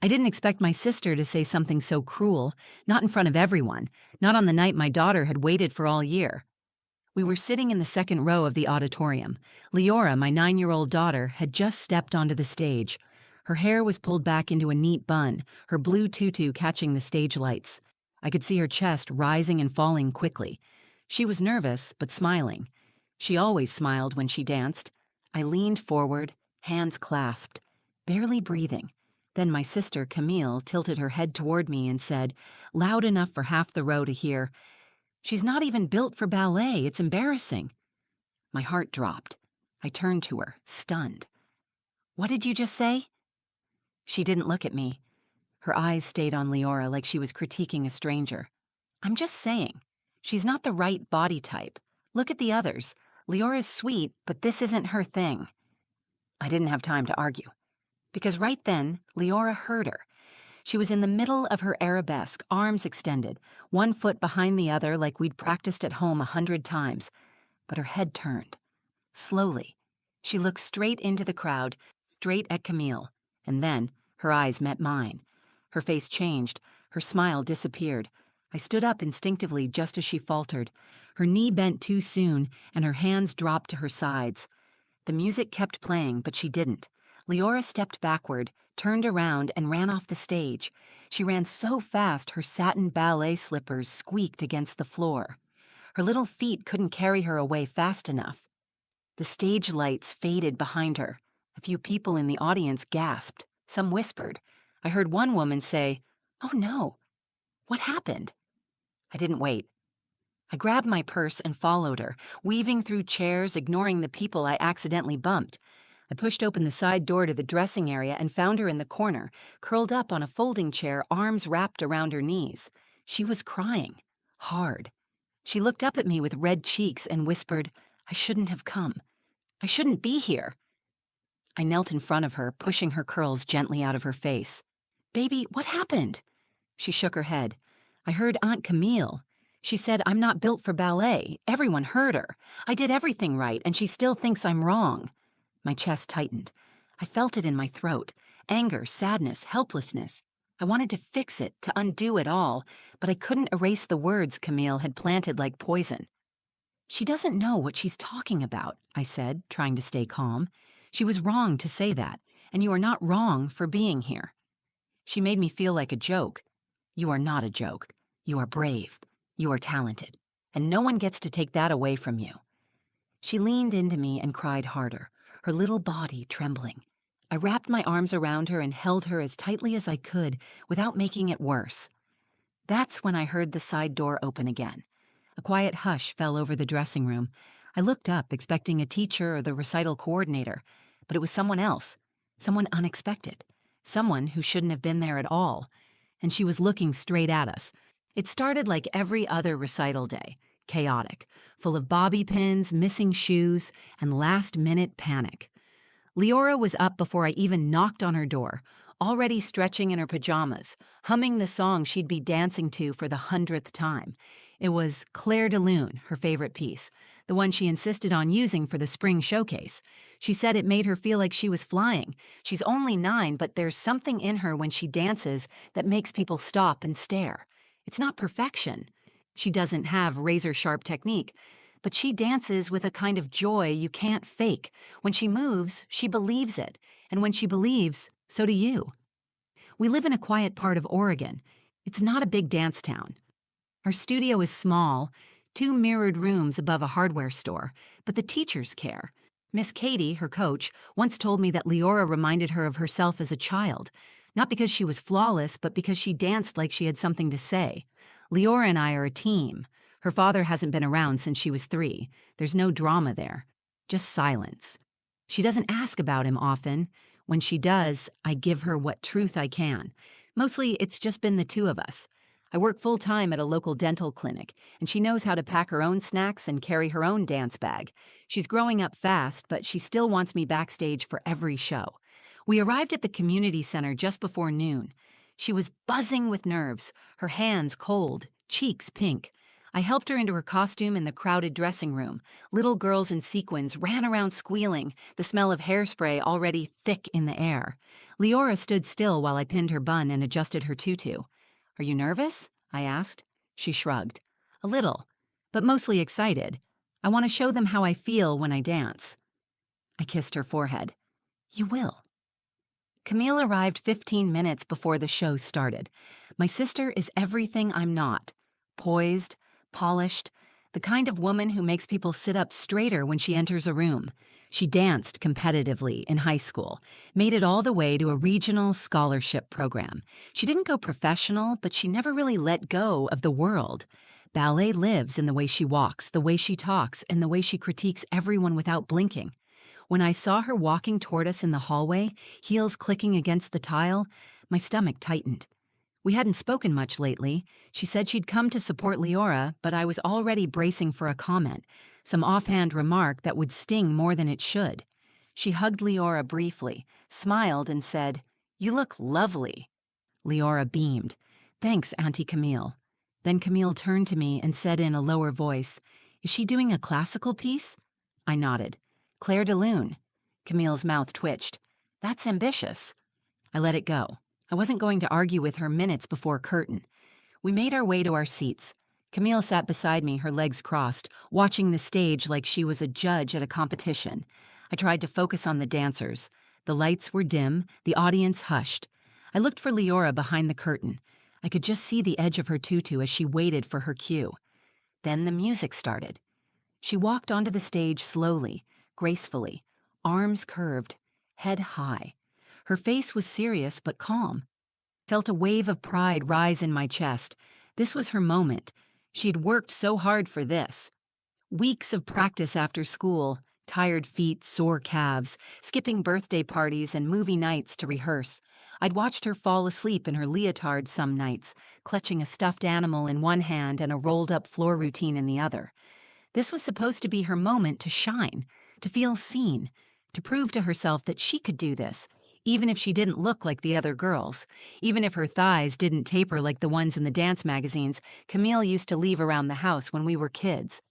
I didn't expect my sister to say something so cruel, not in front of everyone, not on the night my daughter had waited for all year. We were sitting in the second row of the auditorium. Leora, my 9-year-old daughter, had just stepped onto the stage. Her hair was pulled back into a neat bun, her blue tutu catching the stage lights. I could see her chest rising and falling quickly. She was nervous, but smiling. She always smiled when she danced. I leaned forward, hands clasped, barely breathing. Then my sister, Camille, tilted her head toward me and said, loud enough for half the row to hear, "She's not even built for ballet. It's embarrassing." My heart dropped. I turned to her, stunned. "What did you just say?" She didn't look at me. Her eyes stayed on Leora like she was critiquing a stranger. "I'm just saying. She's not the right body type. Look at the others. Leora's sweet, but this isn't her thing." I didn't have time to argue. Because right then, Leora heard her. She was in the middle of her arabesque, arms extended, one foot behind the other like we'd practiced at home 100 times. But her head turned. Slowly. She looked straight into the crowd, straight at Camille, and then her eyes met mine. Her face changed. Her smile disappeared. I stood up instinctively just as she faltered. Her knee bent too soon, and her hands dropped to her sides. The music kept playing, but she didn't. Leora stepped backward, turned around, and ran off the stage. She ran so fast her satin ballet slippers squeaked against the floor. Her little feet couldn't carry her away fast enough. The stage lights faded behind her. A few people in the audience gasped. Some whispered. I heard one woman say, "Oh no, what happened?" I didn't wait. I grabbed my purse and followed her, weaving through chairs, ignoring the people I accidentally bumped. I pushed open the side door to the dressing area and found her in the corner, curled up on a folding chair, arms wrapped around her knees. She was crying. Hard. She looked up at me with red cheeks and whispered, "I shouldn't have come. I shouldn't be here." I knelt in front of her, pushing her curls gently out of her face. "Baby, what happened?" She shook her head. "I heard Aunt Camille. She said I'm not built for ballet. Everyone heard her. I did everything right, and she still thinks I'm wrong." My chest tightened. I felt it in my throat. Anger, sadness, helplessness. I wanted to fix it, to undo it all, but I couldn't erase the words Camille had planted like poison. "She doesn't know what she's talking about," I said, trying to stay calm. "She was wrong to say that, and you are not wrong for being here." She made me feel like a joke. "You are not a joke. You are brave. You are talented. And no one gets to take that away from you." She leaned into me and cried harder, her little body trembling. I wrapped my arms around her and held her as tightly as I could without making it worse. That's when I heard the side door open again. A quiet hush fell over the dressing room. I looked up, expecting a teacher or the recital coordinator, but it was someone else, someone unexpected, someone who shouldn't have been there at all. And she was looking straight at us. It started like every other recital day, chaotic, full of bobby pins, missing shoes, and last-minute panic. Leora was up before I even knocked on her door, already stretching in her pajamas, humming the song she'd be dancing to for the 100th time. It was Claire de Lune, her favorite piece, the one she insisted on using for the spring showcase. She said it made her feel like she was flying. She's only 9, but there's something in her when she dances that makes people stop and stare. It's not perfection. She doesn't have razor-sharp technique, but she dances with a kind of joy you can't fake. When she moves, she believes it, and when she believes, so do you. We live in a quiet part of Oregon. It's not a big dance town. Our studio is small, 2 mirrored rooms above a hardware store, but the teachers care. Miss Katie, her coach, once told me that Leora reminded her of herself as a child, not because she was flawless, but because she danced like she had something to say. Leora and I are a team. Her father hasn't been around since she was 3. There's no drama there, just silence. She doesn't ask about him often. When she does, I give her what truth I can. Mostly, it's just been the 2 of us. I work full-time at a local dental clinic, and she knows how to pack her own snacks and carry her own dance bag. She's growing up fast, but she still wants me backstage for every show. We arrived at the community center just before noon. She was buzzing with nerves, her hands cold, cheeks pink. I helped her into her costume in the crowded dressing room. Little girls in sequins ran around squealing, the smell of hairspray already thick in the air. Leora stood still while I pinned her bun and adjusted her tutu. "Are you nervous?" I asked. She shrugged. "A little, but mostly excited. I want to show them how I feel when I dance." I kissed her forehead. "You will." Camille arrived 15 minutes before the show started. My sister is everything I'm not. Poised, polished, the kind of woman who makes people sit up straighter when she enters a room. She danced competitively in high school, made it all the way to a regional scholarship program. She didn't go professional, but she never really let go of the world. Ballet lives in the way she walks, the way she talks, and the way she critiques everyone without blinking. When I saw her walking toward us in the hallway, heels clicking against the tile, my stomach tightened. We hadn't spoken much lately. She said she'd come to support Leora, but I was already bracing for a comment, some offhand remark that would sting more than it should. She hugged Leora briefly, smiled, and said, "You look lovely." Leora beamed. "Thanks, Auntie Camille." Then Camille turned to me and said in a lower voice, "Is she doing a classical piece?" I nodded. "Claire de Lune." Camille's mouth twitched. "That's ambitious." I let it go. I wasn't going to argue with her minutes before curtain. We made our way to our seats. Camille sat beside me, her legs crossed, watching the stage like she was a judge at a competition. I tried to focus on the dancers. The lights were dim, the audience hushed. I looked for Leora behind the curtain. I could just see the edge of her tutu as she waited for her cue. Then the music started. She walked onto the stage slowly, gracefully, arms curved, head high. Her face was serious but calm. Felt a wave of pride rise in my chest. This was her moment. She'd worked so hard for this. Weeks of practice after school, tired feet, sore calves, skipping birthday parties and movie nights to rehearse. I'd watched her fall asleep in her leotard some nights, clutching a stuffed animal in one hand and a rolled-up floor routine in the other. This was supposed to be her moment to shine, to feel seen, to prove to herself that she could do this, even if she didn't look like the other girls, even if her thighs didn't taper like the ones in the dance magazines Camille used to leave around the house when we were kids.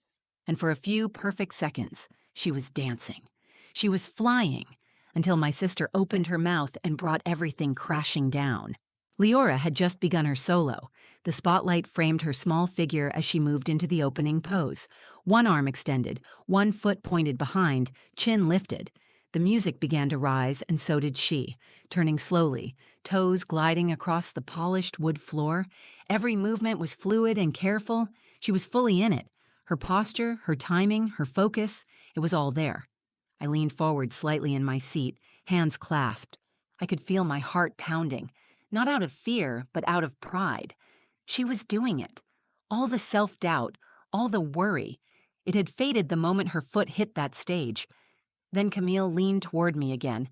And for a few perfect seconds, she was dancing. She was flying, until my sister opened her mouth and brought everything crashing down. Leora had just begun her solo. The spotlight framed her small figure as she moved into the opening pose. One arm extended, one foot pointed behind, chin lifted. The music began to rise, and so did she, turning slowly, toes gliding across the polished wood floor. Every movement was fluid and careful. She was fully in it. Her posture, her timing, her focus, it was all there. I leaned forward slightly in my seat, hands clasped. I could feel my heart pounding, not out of fear, but out of pride. She was doing it. All the self-doubt, all the worry. It had faded the moment her foot hit that stage. Then Camille leaned toward me again.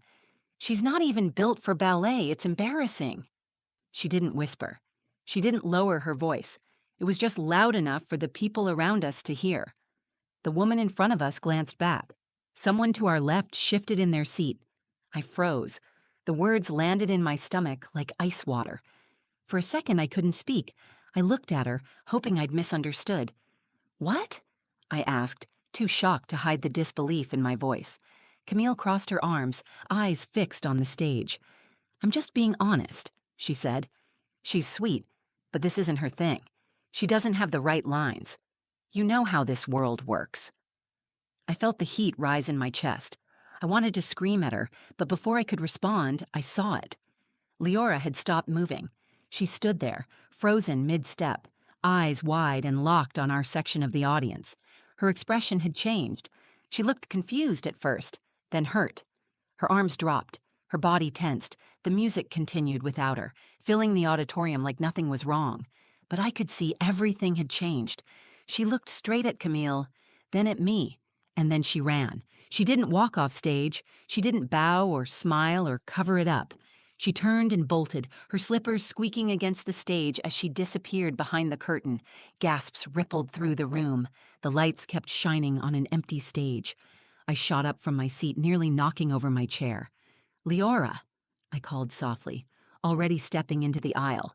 "She's not even built for ballet. It's embarrassing." She didn't whisper. She didn't lower her voice. It was just loud enough for the people around us to hear. The woman in front of us glanced back. Someone to our left shifted in their seat. I froze. The words landed in my stomach like ice water. For a second, I couldn't speak. I looked at her, hoping I'd misunderstood. "What?" I asked, too shocked to hide the disbelief in my voice. Camille crossed her arms, eyes fixed on the stage. "I'm just being honest," she said. "She's sweet, but this isn't her thing. She doesn't have the right lines. You know how this world works." I felt the heat rise in my chest. I wanted to scream at her, but before I could respond, I saw it. Leora had stopped moving. She stood there, frozen mid-step, eyes wide and locked on our section of the audience. Her expression had changed. She looked confused at first, then hurt. Her arms dropped, her body tensed. The music continued without her, filling the auditorium like nothing was wrong. But I could see everything had changed. She looked straight at Camille, then at me, and then she ran. She didn't walk off stage. She didn't bow or smile or cover it up. She turned and bolted, her slippers squeaking against the stage as she disappeared behind the curtain. Gasps rippled through the room. The lights kept shining on an empty stage. I shot up from my seat, nearly knocking over my chair. "Leora," I called softly, already stepping into the aisle.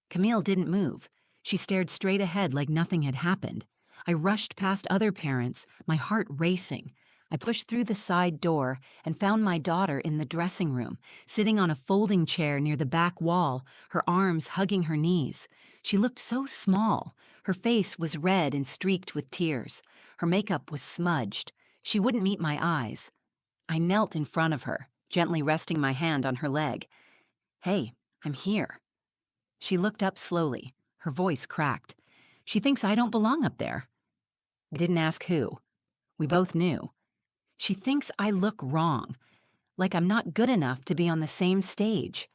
Camille didn't move. She stared straight ahead like nothing had happened. I rushed past other parents, my heart racing. I pushed through the side door and found my daughter in the dressing room, sitting on a folding chair near the back wall, her arms hugging her knees. She looked so small. Her face was red and streaked with tears. Her makeup was smudged. She wouldn't meet my eyes. I knelt in front of her, gently resting my hand on her leg. "Hey, I'm here." She looked up slowly. Her voice cracked. "She thinks I don't belong up there." I didn't ask who. We both knew. "She thinks I look wrong, like I'm not good enough to be on the same stage."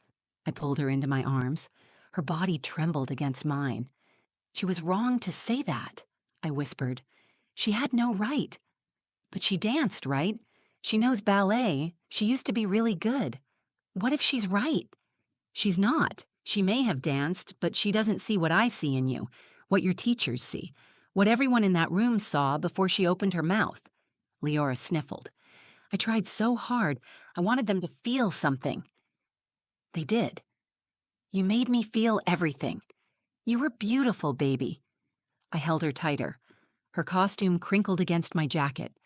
I pulled her into my arms. Her body trembled against mine. "She was wrong to say that," I whispered. "She had no right. But she danced, right? She knows ballet. She used to be really good. What if she's right? She's not. She may have danced, but she doesn't see what I see in you, what your teachers see, what everyone in that room saw before she opened her mouth." Leora sniffled. "I tried so hard. I wanted them to feel something." "They did. You made me feel everything. You were beautiful, baby." I held her tighter. Her costume crinkled against my jacket.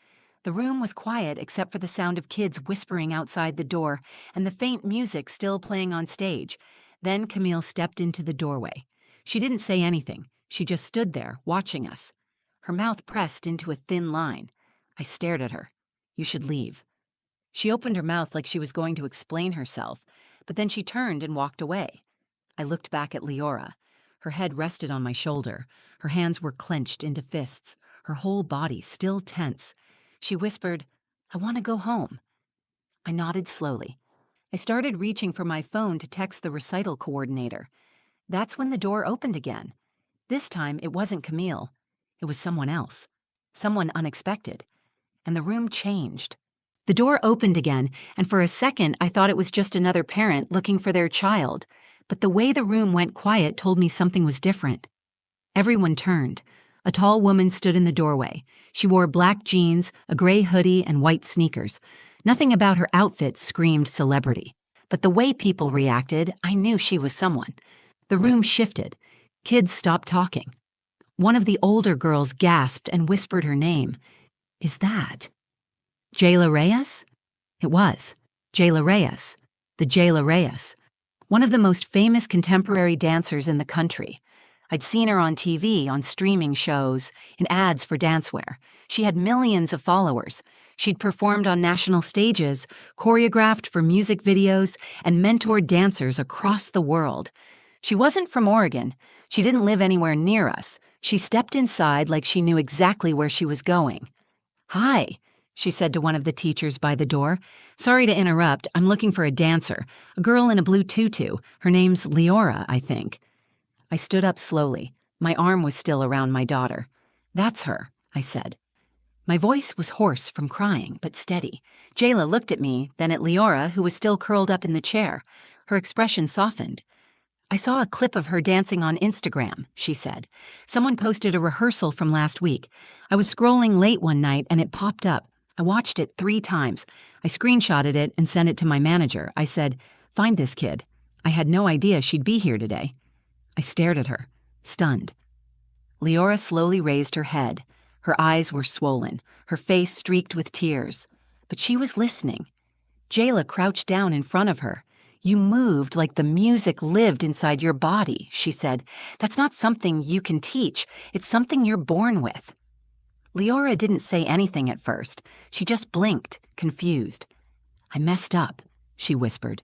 The room was quiet except for the sound of kids whispering outside the door and the faint music still playing on stage. Then Camille stepped into the doorway. She didn't say anything. She just stood there, watching us. Her mouth pressed into a thin line. I stared at her. "You should leave." She opened her mouth like she was going to explain herself, but then she turned and walked away. I looked back at Leora. Her head rested on my shoulder. Her hands were clenched into fists, her whole body still tense. She whispered, "I want to go home." I nodded slowly. I started reaching for my phone to text the recital coordinator. That's when the door opened again. This time, it wasn't Camille. It was someone else. Someone unexpected. And the room changed. The door opened again, and for a second I thought it was just another parent looking for their child. But the way the room went quiet told me something was different. Everyone turned. A tall woman stood in the doorway. She wore black jeans, a gray hoodie, and white sneakers. Nothing about her outfit screamed celebrity. But the way people reacted, I knew she was someone. The room shifted. Kids stopped talking. One of the older girls gasped and whispered her name. "Is that Jayla Reyes?" It was. Jayla Reyes. The Jayla Reyes. One of the most famous contemporary dancers in the country. I'd seen her on TV, on streaming shows, in ads for dancewear. She had millions of followers. She'd performed on national stages, choreographed for music videos, and mentored dancers across the world. She wasn't from Oregon. She didn't live anywhere near us. She stepped inside like she knew exactly where she was going. "Hi," she said to one of the teachers by the door. "Sorry to interrupt. I'm looking for a dancer. A girl in a blue tutu. Her name's Leora, I think." I stood up slowly. My arm was still around my daughter. "That's her," I said. My voice was hoarse from crying, but steady. Jayla looked at me, then at Leora, who was still curled up in the chair. Her expression softened. "I saw a clip of her dancing on Instagram," she said. "Someone posted a rehearsal from last week. I was scrolling late one night and it popped up. I watched it 3 times. I screenshotted it and sent it to my manager. I said, 'Find this kid.' I had no idea she'd be here today." I stared at her, stunned. Leora slowly raised her head. Her eyes were swollen, her face streaked with tears. But she was listening. Jayla crouched down in front of her. "You moved like the music lived inside your body," she said. "That's not something you can teach. It's something you're born with." Leora didn't say anything at first. She just blinked, confused. "I messed up," she whispered.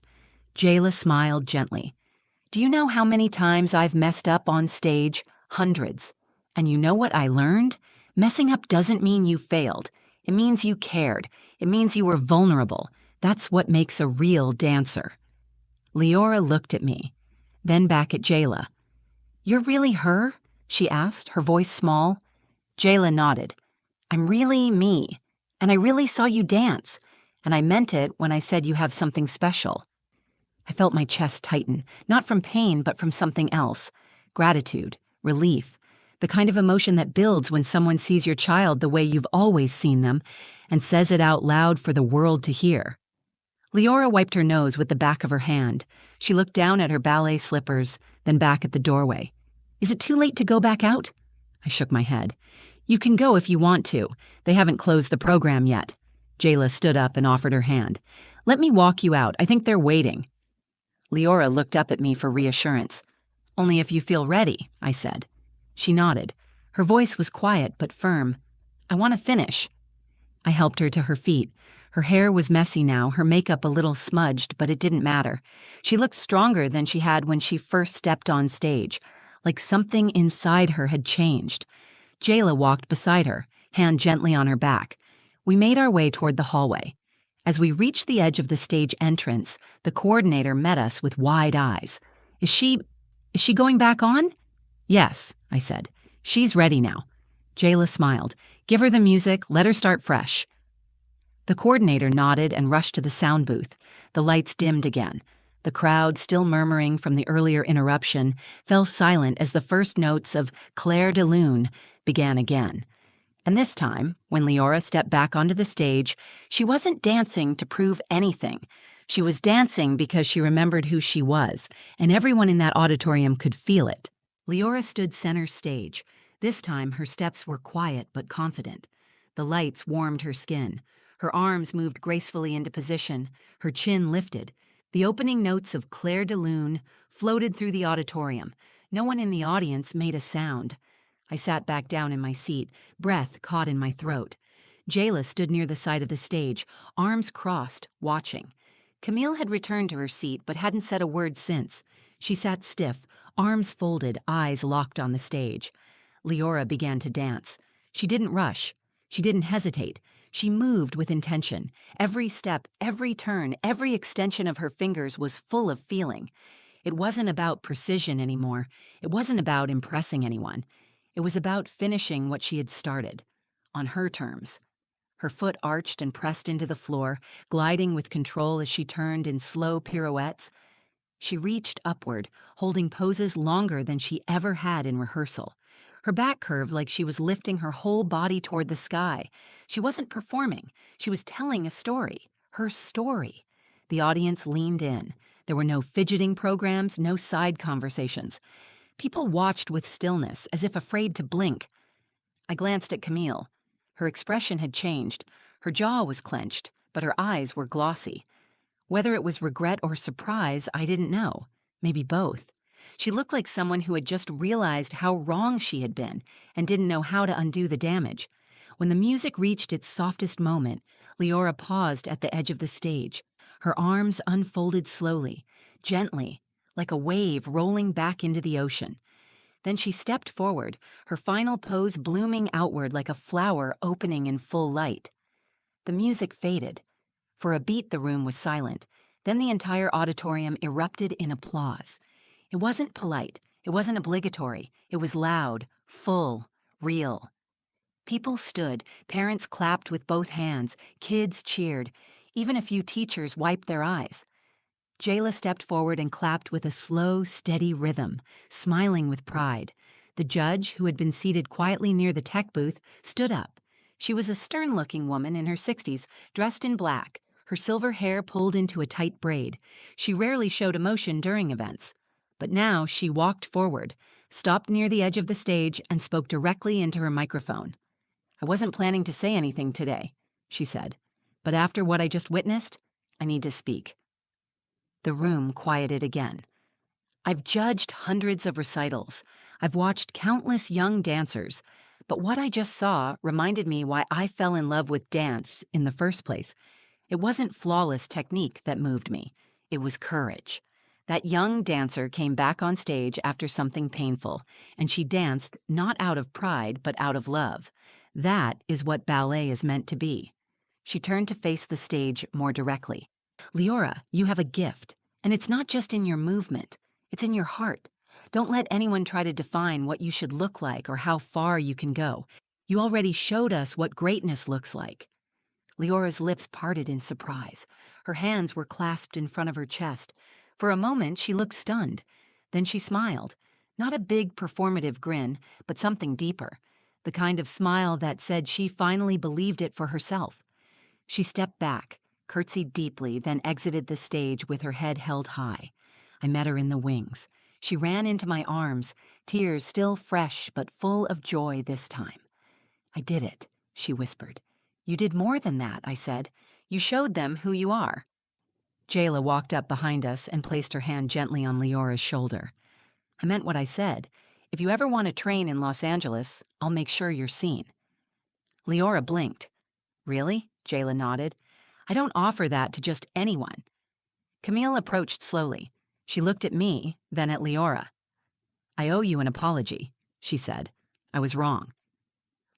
Jayla smiled gently. "Do you know how many times I've messed up on stage? Hundreds. And you know what I learned? Messing up doesn't mean you failed. It means you cared. It means you were vulnerable. That's what makes a real dancer." Leora looked at me, then back at Jayla. "You're really her?" she asked, her voice small. Jayla nodded. "I'm really me. And I really saw you dance. And I meant it when I said you have something special." I felt my chest tighten, not from pain, but from something else. Gratitude, relief, the kind of emotion that builds when someone sees your child the way you've always seen them and says it out loud for the world to hear. Leora wiped her nose with the back of her hand. She looked down at her ballet slippers, then back at the doorway. Is it too late to go back out? I shook my head. You can go if you want to. They haven't closed the program yet. Jayla stood up and offered her hand. Let me walk you out. I think they're waiting. Leora looked up at me for reassurance. Only if you feel ready, I said. She nodded. Her voice was quiet but firm. I want to finish. I helped her to her feet. Her hair was messy now, her makeup a little smudged, but it didn't matter. She looked stronger than she had when she first stepped on stage, like something inside her had changed. Jayla walked beside her, hand gently on her back. We made our way toward the hallway. As we reached the edge of the stage entrance, the coordinator met us with wide eyes. Is she going back on? Yes, I said. She's ready now. Jayla smiled. Give her the music, let her start fresh. The coordinator nodded and rushed to the sound booth. The lights dimmed again. The crowd, still murmuring from the earlier interruption, fell silent as the first notes of Clair de Lune began again. And this time, when Leora stepped back onto the stage, she wasn't dancing to prove anything. She was dancing because she remembered who she was, and everyone in that auditorium could feel it. Leora stood center stage. This time, her steps were quiet but confident. The lights warmed her skin. Her arms moved gracefully into position, her chin lifted. The opening notes of Clair de Lune floated through the auditorium. No one in the audience made a sound. I sat back down in my seat, breath caught in my throat. Jayla stood near the side of the stage, arms crossed, watching. Camille had returned to her seat but hadn't said a word since. She sat stiff, arms folded, eyes locked on the stage. Leora began to dance. She didn't rush. She didn't hesitate. She moved with intention. Every step, every turn, every extension of her fingers was full of feeling. It wasn't about precision anymore. It wasn't about impressing anyone. It was about finishing what she had started, on her terms. Her foot arched and pressed into the floor, gliding with control as she turned in slow pirouettes. She reached upward, holding poses longer than she ever had in rehearsal. Her back curved like she was lifting her whole body toward the sky. She wasn't performing. She was telling a story. Her story. The audience leaned in. There were no fidgeting programs, no side conversations. People watched with stillness, as if afraid to blink. I glanced at Camille. Her expression had changed. Her jaw was clenched, but her eyes were glossy. Whether it was regret or surprise, I didn't know. Maybe both. She looked like someone who had just realized how wrong she had been and didn't know how to undo the damage. When the music reached its softest moment, Leora paused at the edge of the stage. Her arms unfolded slowly, gently, like a wave rolling back into the ocean. Then she stepped forward, her final pose blooming outward like a flower opening in full light. The music faded. For a beat, the room was silent. Then the entire auditorium erupted in applause. It wasn't polite. It wasn't obligatory. It was loud, full, real. People stood. Parents clapped with both hands. Kids cheered. Even a few teachers wiped their eyes. Jayla stepped forward and clapped with a slow, steady rhythm, smiling with pride. The judge, who had been seated quietly near the tech booth, stood up. She was a stern-looking woman in her 60s, dressed in black, her silver hair pulled into a tight braid. She rarely showed emotion during events. But now she walked forward, stopped near the edge of the stage, and spoke directly into her microphone. I wasn't planning to say anything today, she said. But after what I just witnessed, I need to speak. The room quieted again. I've judged hundreds of recitals. I've watched countless young dancers. But what I just saw reminded me why I fell in love with dance in the first place. It wasn't flawless technique that moved me. It was courage. That young dancer came back on stage after something painful, and she danced not out of pride but out of love. That is what ballet is meant to be. She turned to face the stage more directly. Leora, you have a gift, and it's not just in your movement. It's in your heart. Don't let anyone try to define what you should look like or how far you can go. You already showed us what greatness looks like. Leora's lips parted in surprise. Her hands were clasped in front of her chest. For a moment, she looked stunned. Then she smiled. Not a big performative grin, but something deeper. The kind of smile that said she finally believed it for herself. She stepped back, curtsied deeply, then exited the stage with her head held high. I met her in the wings. She ran into my arms, tears still fresh but full of joy this time. "I did it," she whispered. "You did more than that," I said. "You showed them who you are." Jayla walked up behind us and placed her hand gently on Leora's shoulder. "I meant what I said. If you ever want to train in Los Angeles, I'll make sure you're seen." Leora blinked. "Really?" Jayla nodded. "I don't offer that to just anyone." Camille approached slowly. She looked at me, then at Leora. "I owe you an apology," she said. "I was wrong."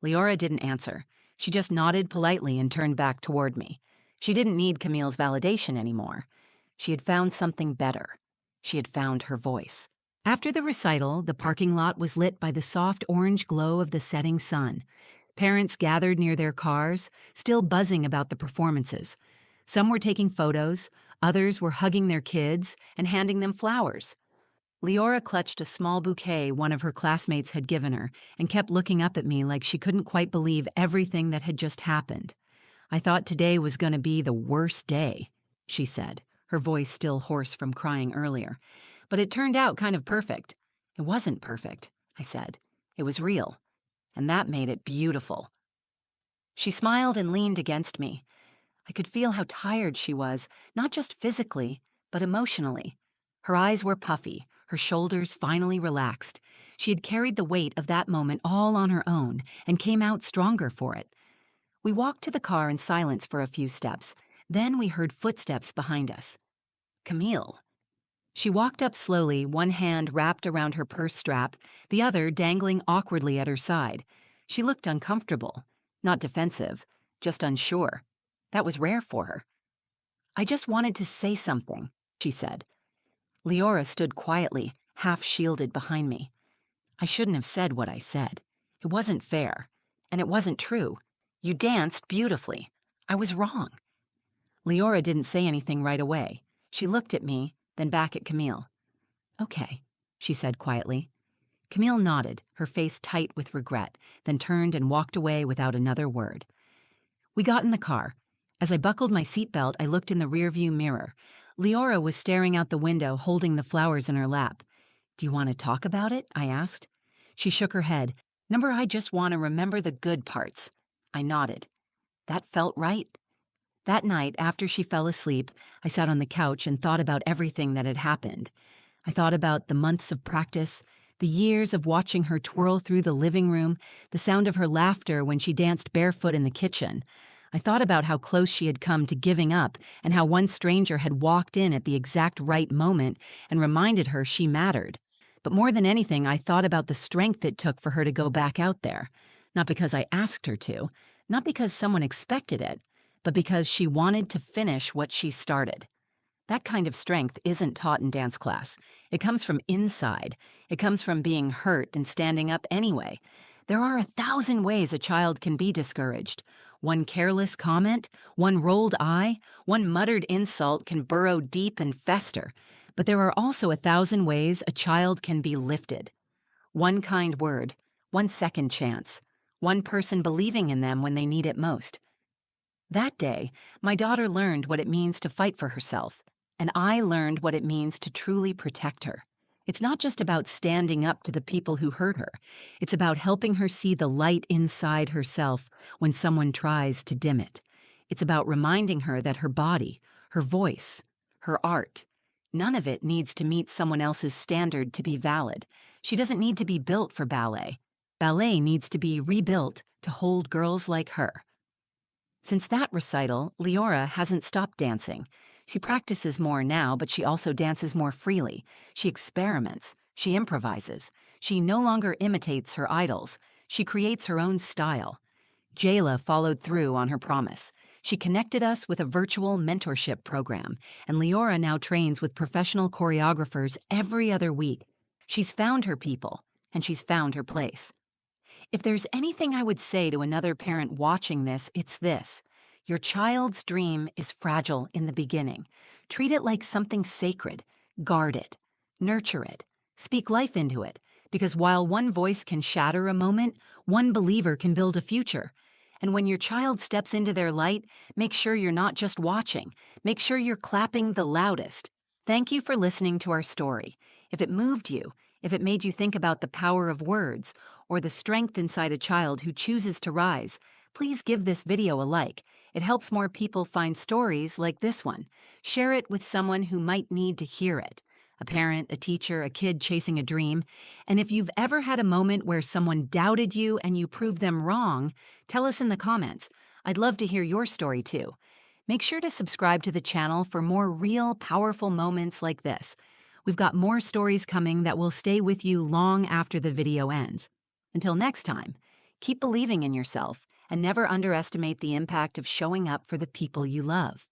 Leora didn't answer. She just nodded politely and turned back toward me. She didn't need Camille's validation anymore. She had found something better. She had found her voice. After the recital, the parking lot was lit by the soft orange glow of the setting sun. Parents gathered near their cars, still buzzing about the performances. Some were taking photos, others were hugging their kids and handing them flowers. Leora clutched a small bouquet one of her classmates had given her and kept looking up at me like she couldn't quite believe everything that had just happened. "I thought today was going to be the worst day," she said, her voice still hoarse from crying earlier. "But it turned out kind of perfect." "It wasn't perfect," I said. "It was real. And that made it beautiful." She smiled and leaned against me. I could feel how tired she was, not just physically, but emotionally. Her eyes were puffy, her shoulders finally relaxed. She had carried the weight of that moment all on her own and came out stronger for it. We walked to the car in silence for a few steps. Then we heard footsteps behind us. Camille. She walked up slowly, one hand wrapped around her purse strap, the other dangling awkwardly at her side. She looked uncomfortable, not defensive, just unsure. That was rare for her. "I just wanted to say something," she said. Leora stood quietly, half shielded behind me. "I shouldn't have said what I said. It wasn't fair, and it wasn't true. You danced beautifully. I was wrong." Leora didn't say anything right away. She looked at me, then back at Camille. "Okay," she said quietly. Camille nodded, her face tight with regret, then turned and walked away without another word. We got in the car. As I buckled my seatbelt, I looked in the rearview mirror. Leora was staring out the window, holding the flowers in her lap. "Do you want to talk about it?" I asked. She shook her head. "Remember, I just want to remember the good parts." I nodded. That felt right. That night, after she fell asleep, I sat on the couch and thought about everything that had happened. I thought about the months of practice, the years of watching her twirl through the living room, the sound of her laughter when she danced barefoot in the kitchen. I thought about how close she had come to giving up and how one stranger had walked in at the exact right moment and reminded her she mattered. But more than anything, I thought about the strength it took for her to go back out there. Not because I asked her to, not because someone expected it, but because she wanted to finish what she started. That kind of strength isn't taught in dance class. It comes from inside. It comes from being hurt and standing up anyway. There are 1,000 ways a child can be discouraged. One careless comment, one rolled eye, one muttered insult can burrow deep and fester. But there are also 1,000 ways a child can be lifted. One kind word, one second chance, one person believing in them when they need it most. That day, my daughter learned what it means to fight for herself, and I learned what it means to truly protect her. It's not just about standing up to the people who hurt her. It's about helping her see the light inside herself when someone tries to dim it. It's about reminding her that her body, her voice, her art, none of it needs to meet someone else's standard to be valid. She doesn't need to be built for ballet. Ballet needs to be rebuilt to hold girls like her. Since that recital, Leora hasn't stopped dancing. She practices more now, but she also dances more freely. She experiments. She improvises. She no longer imitates her idols. She creates her own style. Jayla followed through on her promise. She connected us with a virtual mentorship program, and Leora now trains with professional choreographers every other week. She's found her people, and she's found her place. If there's anything I would say to another parent watching this, it's this. Your child's dream is fragile in the beginning. Treat it like something sacred. Guard it. Nurture it. Speak life into it. Because while one voice can shatter a moment, one believer can build a future. And when your child steps into their light, make sure you're not just watching. Make sure you're clapping the loudest. Thank you for listening to our story. If it moved you, If it made you think about the power of words or the strength inside a child who chooses to rise, please give this video a like. It helps more people find stories like this one. Share it with someone who might need to hear it. A parent, a teacher, a kid chasing a dream. And if you've ever had a moment where someone doubted you and you proved them wrong, tell us in the comments. I'd love to hear your story too. Make sure to subscribe to the channel for more real, powerful moments like this. We've got more stories coming that will stay with you long after the video ends. Until next time, keep believing in yourself and never underestimate the impact of showing up for the people you love.